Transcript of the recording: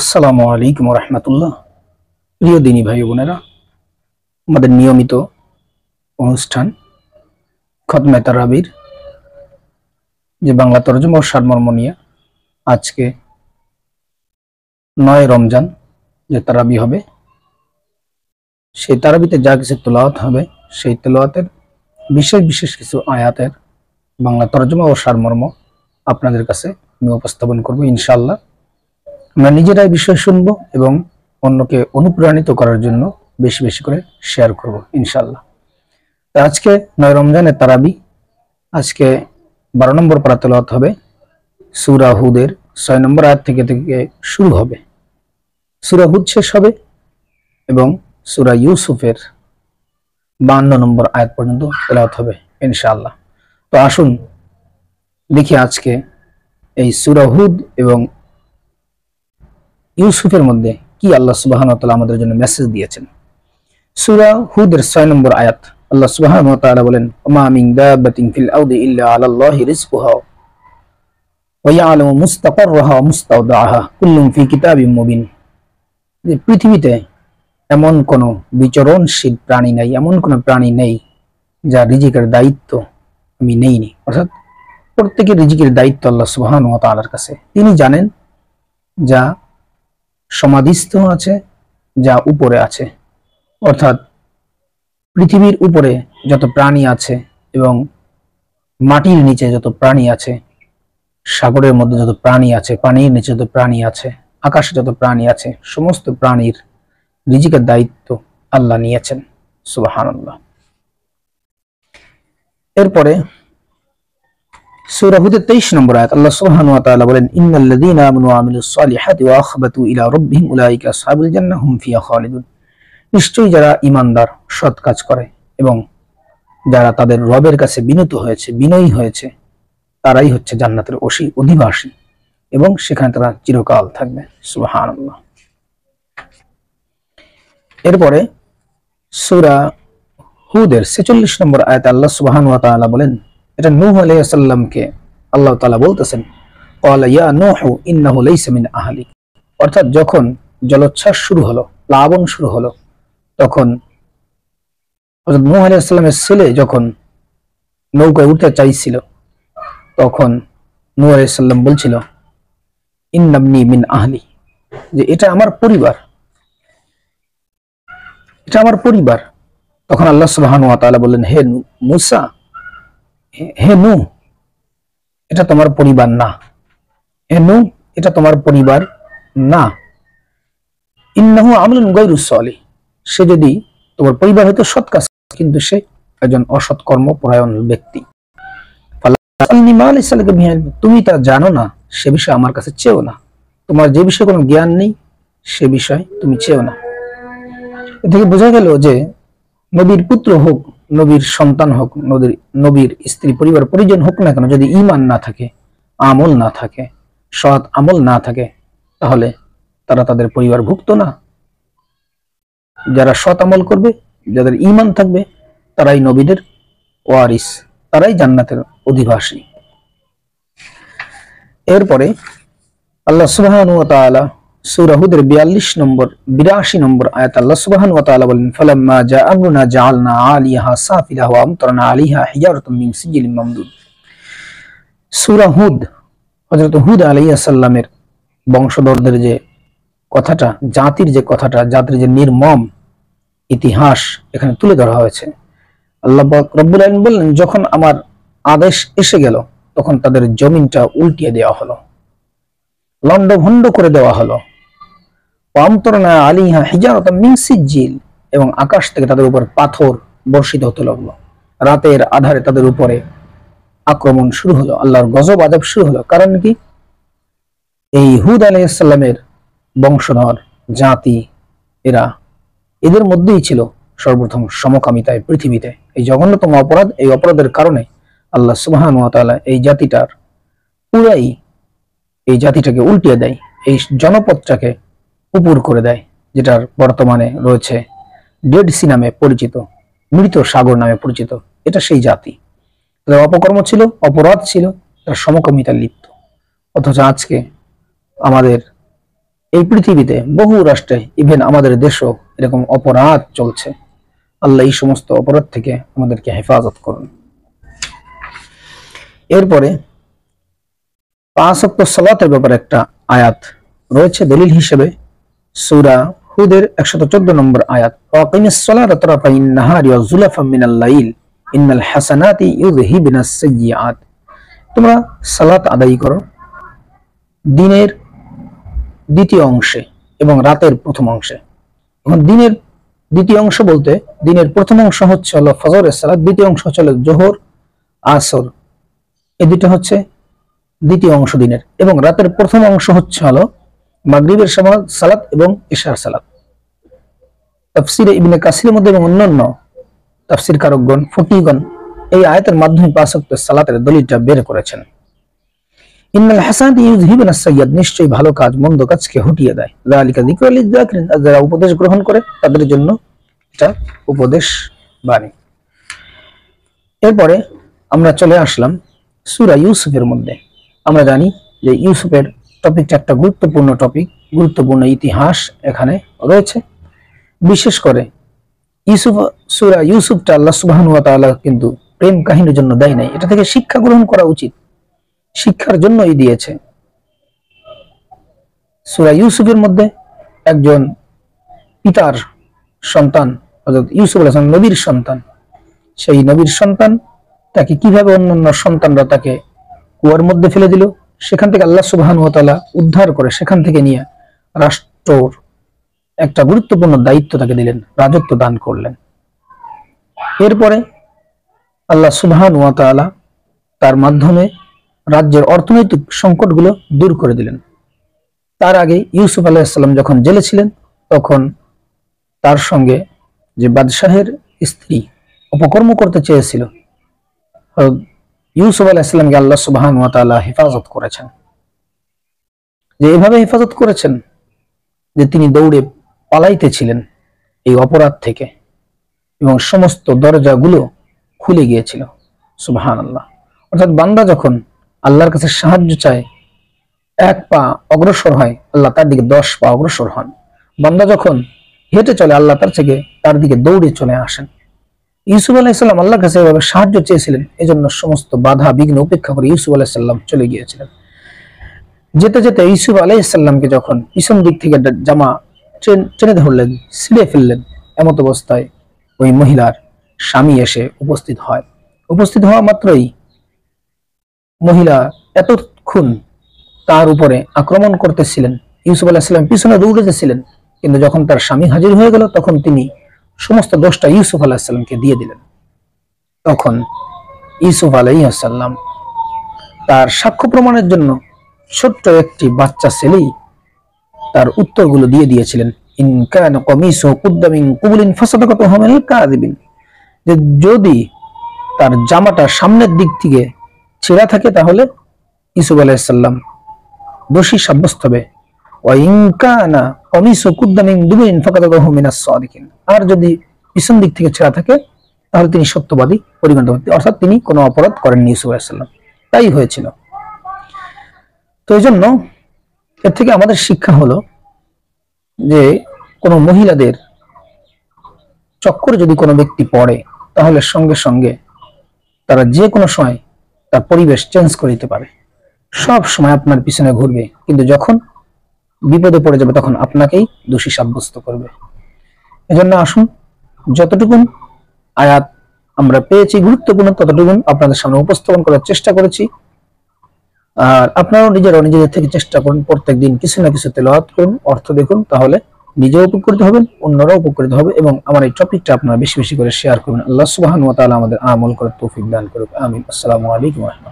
আসসালামু আলাইকুম রহমতুল্লাহ। প্রিয় দিনী ভাই বোনেরা, আমাদের নিয়মিত অনুষ্ঠান খতমে তারাবির যে বাংলা তরজমা ও সারমর্ম নিয়ে আজকে 9 রমজান যে তারাবি হবে, সেই তারাবিতে যা কিছু তেলাওয়াত হবে সেই তেলাওয়াতের বিশেষ বিশেষ কিছু আয়াতের বাংলা তরজমা ও সারমর্ম আপনাদের কাছে আমি উপস্থাপন করব ইনশাআল্লাহ। আমরা নিজেরাই বিষয় শুনব এবং অন্যকে অনুপ্রাণিত করার জন্য বেশি বেশি করে শেয়ার করব ইনশাআল্লাহ। আজকে 9 রমজানের তারাবি, আজকে 12 নম্বর পারা তেলাওয়াত হবে। সূরা হুদের 6 নম্বর আয়াত থেকে শুরু হবে, সূরা হুদ শেষ হবে এবং সূরা ইউসুফের 52 নম্বর আয়াত পর্যন্ত তেলাওয়াত হবে ইনশাআল্লাহ। তো আসুন দেখি আজকে এই সূরা হুদ এবং ইউসুফের মধ্যে কি আল্লাহ সুবহানাহু ওয়া তাআলা আমাদের জন্য মেসেজ দিয়েছেন। সূরা হুদের 6 নম্বর আয়াত, আল্লাহ সুবহানাহু ওয়া তাআলা বলেন, ওমা মিন দাব্বাতিন ফিল আরদি ইল্লা আলাল্লাহি রিজকুহা ওয়া ইয়ালামু মুস্তাকাররাহা ওয়া মুস্তাওদাআহা কুল্লুন ফি কিতাবিম মুবিন। যে পৃথিবীতে এমন কোন বিচরণশীল প্রাণী নাই, এমন কোন প্রাণী নেই যার রিজিকের দায়িত্ব আমি নেইনি। অর্থাৎ প্রত্যেকের রিজিকের দায়িত্ব আল্লাহ সুবহানাহু ওয়া তাআলার কাছে। তিনি জানেন যা সমাধিস্থ আছে, যা উপরে আছে। অর্থাৎ পৃথিবীর উপরে যত প্রাণী আছে এবং মাটির নিচে যত প্রাণী আছে, সাগরের মধ্যে যত প্রাণী আছে, পানির নিচে যত প্রাণী আছে, আকাশে যত প্রাণী আছে, সমস্ত প্রাণীর রিজিকের দায়িত্ব আল্লাহ নিয়েছেন। সুবহানাল্লাহ। এরপরে সূরা হুদের 23 নম্বর আয়াত, আল্লাহ সুবহানাহু ওয়া তাআলা বলেন, ইন্নাল্লাযীনা আমানু ওয়া আমিলুস সালিহাতি ওয়া আখবাতু ইলা রাব্বিহিম উলাইকা আসহাবুল জান্নাহ হুম ফিহা খালিদুন। নিশ্চয়ই যারা ঈমানদার, সৎ কাজ করে এবং যারা তাদের রবের কাছে বিনীত হয়েছে, বিনয়ী হয়েছে, তারাই হচ্ছে জান্নাতের অধিবাসী এবং সেখানে তারা চিরকাল থাকবে। সুবহানাল্লাহ। এরপরে সূরা হুদের 46 নম্বর আয়াতে আল্লাহ সুবহানাহু ওয়া তাআলা বলেন, এটা নূহ আলাইহিস সালামকে আল্লাহ তাআলা বলতেছেন, ক্বালা ইয়া নূহু ইন্নাহু লাইসা মিন আহলিক। অর্থাৎ যখন জলোচ্ছ্বাস শুরু হলো, প্লাবন শুরু হলো, তখন হযরত নূহ আলাইহিস সালামের ছেলে যখন নৌকায় উঠতে চাইছিল, তখন নূহ আলাইহিস সালাম বলছিল, ইন্নাবনি মিন আহলি, যে এটা আমার পরিবার, এটা আমার পরিবার। তখন আল্লাহ সুবহানাহু ওয়া তাআলা বললেন, হে মূসা, হে নূহ, এটা তোমার পরিবার না, হে নূহ, এটা তোমার পরিবার না। ইন্নাহু আমলুন গায়রু সালিহ, সে যদি তোমার পরিবার হয়তো সৎ কাজ, কিন্তু সে একজন অসৎ কর্মপরায়ণ ব্যক্তি। তুমি তা জানো না, সে বিষয়ে আমার কাছে চেও না। তোমার যে বিষয়ে কোনো জ্ঞান নেই সে বিষয় তুমি চেও না। এ থেকে বোঝা গেল যে নবীর পুত্র হোক, নবীর সন্তান হোক, নবীর স্ত্রী, পরিবার, পরিজন হোক না কেন, যদি ঈমান না থাকে, আমল না থাকে, সৎ আমল না থাকে, তাহলে তারা তাদের পরিবারভুক্ত না। যারা সৎ আমল করবে, যাদের ঈমান থাকবে, তারাই নবীদের ওয়ারিস, তারাই জান্নাতের অধিবাসী। এরপরে আল্লাহ সুবহানাহু ওয়া তাআলা সূরা হুদের 82 নম্বর আয়াত আল্লাহ সুবহানাহু ওয়া তাআলা বলেন, ফালাম্মা জাআ আমরুনা জাআলনা আলিয়াহা সাফিলাহা ওয়া আমতারনা আলাইহা হিজারাতাম মিন সিজিলিন মামদুদ। সূরা হুদ, হযরত হুদ আলাইহিস সালামের বংশধরদের যে কথাটা, জাতির যে কথাটা, জাতির যে নির্মম ইতিহাস এখানে তুলে ধরা হয়েছে। আল্লাহ রব্বুল আলামিন বললেন, যখন আমার আদেশ এসে গেল, তখন তাদের জমিনটা উল্টিয়ে দেওয়া হলো, লন্ডভন্ড করে দেওয়া হলো। আমতারনা আলাইহা হিজারাতাম মিন সিজিল, এবং আকাশ থেকে তাদের উপর পাথর বর্ষিত হতে লাগলো। রাতের আধারে তাদের উপরে আক্রমণ শুরু হলো, আল্লাহর গজব আযাব শুরু হলো। কারণ কি? এই হুদ আলাইহিস সালামের বংশধর জাতি, এদের মধ্যেই ছিল সর্বপ্রথম সমকামিতায় পৃথিবীতে। এই জঘন্যতম অপরাধ, এই অপরাধের কারণে আল্লাহ সুবহানাহু ওয়া তাআলা এই জাতিটাকে উল্টিয়ে দেয়, এই জনপদটাকে উপর করে দেয়, যেটার বর্তমানে রয়েছে ডেড সি নামে পরিচিত, মৃত সাগর নামে পরিচিত। এটা সেই জাতি, তাদের অপকর্ম ছিল, অপরাধ ছিল, তারা সমকামিতা লিপ্ত। অথচ আজকে আমাদের এই পৃথিবীতে বহু রাষ্ট্রে, ইভেন আমাদের দেশও এরকম অপরাধ চলছে। আল্লাহ এই সমস্ত অপরাধ থেকে আমাদেরকে হেফাজত করুন। এরপরে 5 ওয়াক্ত সালাতের ব্যাপারে একটা আয়াত রয়েছে দলিল হিসেবে, সূরা হুদের 114 নম্বর আয়াত, ওয়াকিমিস সালাতা তারাফাইন নাহারি ওয়া যুলাফাম মিনাল লাইল ইন্নাল হাসানাতি ইউযহিবনাস সাইয়্যাত। তোমরা সালাত আদায় করো দিনের দ্বিতীয় অংশে এবং রাতের প্রথম অংশে। এবং দিনের দ্বিতীয় অংশ বলতে দিনের প্রথম অংশ হচ্ছে হলো ফজরের সালাত, দ্বিতীয় অংশ হচ্ছে হলো যোহর, আসর, এই দুটো হচ্ছে দ্বিতীয় অংশ দিনের, এবং রাতের প্রথম অংশ হচ্ছে হলো মাগরিবের সালাত এবং ইশার সালাত। তাফসিরে ইবনে কাসিরের মধ্যে এবং অন্যান্য তাফসির কারকগণ, ফকিহগণ এই আয়াতের মাধ্যমে 5 ওয়াক্ত সালাতের দলিলটা বের করেছেন। ইন্নাল হাসানাতি ইউযহিবুনাস সাইয়্যাত, নিশ্চয়ই ভালো কাজ মন্দ কাজকে হটিয়ে দেয়। যালিকা যিকরুল লিয-যাকিরিন, যারা উপদেশ গ্রহণ করে তাদের জন্য এটা উপদেশ বাণী। এরপরে আমরা চলে আসলাম সূরা ইউসুফের মধ্যে। আমরা জানি যে ইউসুফের টপিকটা একটা গুরুত্বপূর্ণ টপিক, গুরুত্বপূর্ণ ইতিহাস এখানে রয়েছে। বিশেষ করে সূরা ইউসুফটা আল্লাহ সুবহানাহু ওয়া তাআলা কিন্তু প্রেম কাহিনীর জন্য দেয় নাই, এটা থেকে শিক্ষা গ্রহণ করা উচিত, শিক্ষার জন্যই দিয়েছে। সূরা ইউসুফের মধ্যে একজন পিতার সন্তান অর্থাৎ ইউসুফ আলাইহিস সালাম নবীর সন্তান, সেই নবীর সন্তান তাকে কিভাবে অন্যান্য সন্তানরা তাকে কুয়ার মধ্যে ফেলে দিল, সেখান থেকে আল্লাহ সুবহানাহু ওয়া তাআলা উদ্ধার করে সেখান থেকে নিয়ে রাষ্ট্রর একটা গুরুত্বপূর্ণ দায়িত্ব তাকে দিলেন, রাজত্ব দান করলেন। এরপরে আল্লাহ সুবহানাহু ওয়া তাআলা তার মাধ্যমে রাজ্যের অর্থনৈতিক সংকটগুলো দূর করে দিলেন। তার আগে ইউসুফ আলাইহিস সালাম যখন জেলে ছিলেন তখন তার সঙ্গে যে বাদশাহের স্ত্রী অপকর্ম করতে চেয়েছিল, ইউসুফ আলাইহিস সালামকে আল্লাহ সুবহানাহু ওয়া তাআলা হেফাজত করেছেন। যে এভাবে হেফাজত করেছেন যে তিনি দৌড়ে পালাইতেছিলেন এই অপরাধ থেকে এবং সমস্ত দরজাগুলো খুলে গিয়েছিল। সুবহানাল্লাহ। অর্থাৎ বান্দা যখন আল্লাহর কাছে সাহায্য চায়, 1 পা অগ্রসর হয়, আল্লাহ তার দিকে 10 পা অগ্রসর হন। বান্দা যখন হেঁটে চলে, আল্লাহ তার দিকে দৌড়ে চলে আসেন। ইউসুফ আলাইহিস সালাম আল্লাহর কাছে এভাবে সাহায্য চেয়েছিলেন, এজন্য সমস্ত বাধা বিঘ্ন উপেক্ষা করে ইউসুফ আলাইহিস সালাম চলে গিয়েছিলেন। যেতে যেতে ইউসুফ আলাইহিস সালামকে যখন পিছন দিক থেকে জামা টেনে ধরলেন, ছিঁড়ে ফেললেন, এমত অবস্থায় ওই মহিলার স্বামী এসে উপস্থিত হয়। উপস্থিত হওয়া মাত্রই মহিলা এতক্ষণ তার উপরে আক্রমণ করতেছিলেন, ইউসুফ আলাইহিস সালাম পিছনে দৌড়েছিলেন, কিন্তু যখন তার স্বামী হাজির হয়ে গেল তখন তিনি সমস্ত দোষটা ইউসুফ আলাইহিস সালামকে দিয়ে দিলেন। তখন ইউসুফ আলাইহিস সালাম তার সাক্ষ্য প্রমাণের জন্য ছোট্ট একটি বাচ্চা ছেলেই তার উত্তরগুলো দিয়ে দিয়েছিলেন। ইন কানা কমিসুহু কুদ্দা মিন কুবুলিন ফাসাদাকাতু মিনাল কাযিবিন, যে যদি তার জামাটা সামনের দিক থেকে ছেঁড়া থাকে তাহলে ইউসুফ আলাইহিস সালাম দোষী সাব্যস্ত হবে। ওয়া ইন কানা কমিসুহু কুদ্দা মিন দুবুরিন ফাকাদাহু মিনাস সাদিকিন, আর যদি পিছন দিক থেকে ছেঁড়া থাকে তাহলে তিনি সত্যবাদী পরিগণিত হতেন, অর্থাৎ তিনি কোনো অপরাধ করেননি ইউসুফ আলাইহিস সালাম। তাই হয়েছিল। তো এই জন্য এর থেকে আমাদের শিক্ষা হলো যে কোনো মহিলাদের চক্করে যদি কোনো ব্যক্তি পড়ে তাহলে সঙ্গে সঙ্গে তারা যে কোনো সময় তার পরিবেশ চেঞ্জ করে দিতে পারে। সব সময় আপনার পিছনে ঘুরবে, কিন্তু যখন বিপদে পড়ে যাবে তখন আপনাকেই দোষী সাব্যস্ত করবে। এজন্য আসুন, যতটুকু আয়াত আমরা পেয়েছি গুরুত্বপূর্ণ ততটুকু আপনাদের সামনে উপস্থাপন করার চেষ্টা করেছি। আর আপনারাও নিজেদের থেকে চেষ্টা করুন, প্রত্যেকদিন কিছু না কিছু তেলাওয়াত করুন, অর্থ দেখুন, তাহলে নিজেও উপকৃত হবেন, অন্যরাও উপকৃত হবে। এবং আমার এই টপিকটা আপনারা বেশি বেশি করে শেয়ার করবেন। আল্লাহ সুবহানাহু ওয়া তাআলা আমাদের আমল করার তৌফিক দান করুন। আমিন। আসসালামু আলাইকুম ওয়া রাহমাতুল্লাহ।